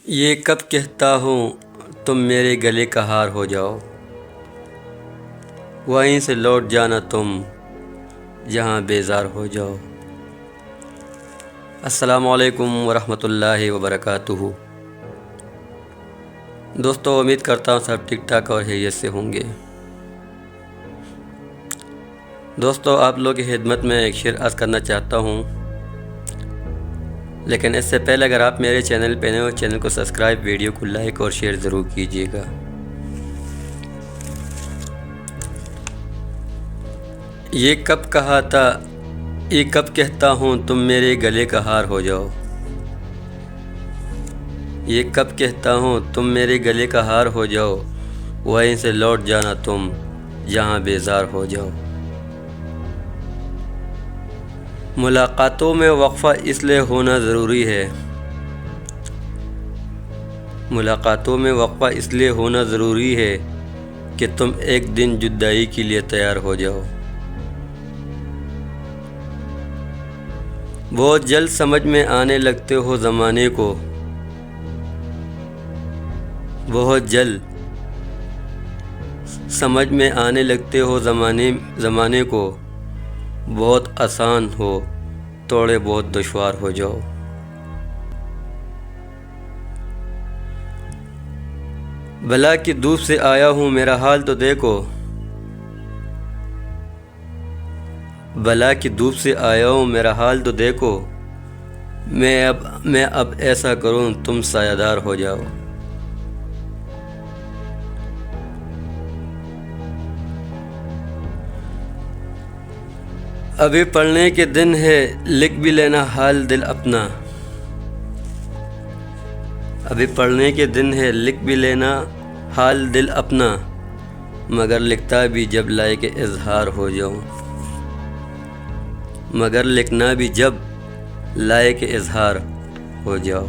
یہ کب کہتا ہوں تم میرے گلے کا ہار ہو جاؤ، وہیں سے لوٹ جانا تم جہاں بیزار ہو جاؤ۔ السلام علیکم ورحمۃ اللہ وبرکاتہ۔ دوستو، امید کرتا ہوں سب ٹھیک ٹھاک اور خیریت سے ہوں گے۔ دوستو، آپ لوگ کی خدمت میں ایک شعر عرض کرنا چاہتا ہوں، لیکن اس سے پہلے اگر آپ میرے چینل پہ نئے ہو، چینل کو سبسکرائب، ویڈیو کو لائک اور شیئر ضرور کیجیے گا۔ یہ کب کہا تھا، یہ کب کہتا ہوں تم میرے گلے کا ہار ہو جاؤ، یہ کب کہتا ہوں تم میرے گلے کا ہار ہو جاؤ، وہیں سے لوٹ جانا تم جہاں بیزار ہو جاؤ۔ ملاقاتوں میں وقفہ اس لیے ہونا ضروری ہے، ملاقاتوں میں وقفہ اس لیے ہونا ضروری ہے کہ تم ایک دن جدائی کے لیے تیار ہو جاؤ۔ بہت جلد سمجھ میں آنے لگتے ہو زمانے کو، بہت جلد سمجھ میں آنے لگتے ہو زمانے کو، بہت آسان ہو تھوڑے بہت دشوار ہو جاؤ۔ بلا کی دھوپ سے آیا ہوں میرا حال تو دیکھو، بلا کی دھوپ سے آیا ہوں میرا حال تو دیکھو، میں اب ایسا کروں تم سایہ دار ہو جاؤ۔ ابھی پڑھنے کے دن ہے لکھ بھی لینا حال دل اپنا، ابھی پڑھنے کے دن ہے لکھ بھی لینا حال دل اپنا، مگر لکھتا بھی جب لائق اظہار ہو جاؤں، مگر لکھنا بھی جب لائق اظہار ہو جاؤ۔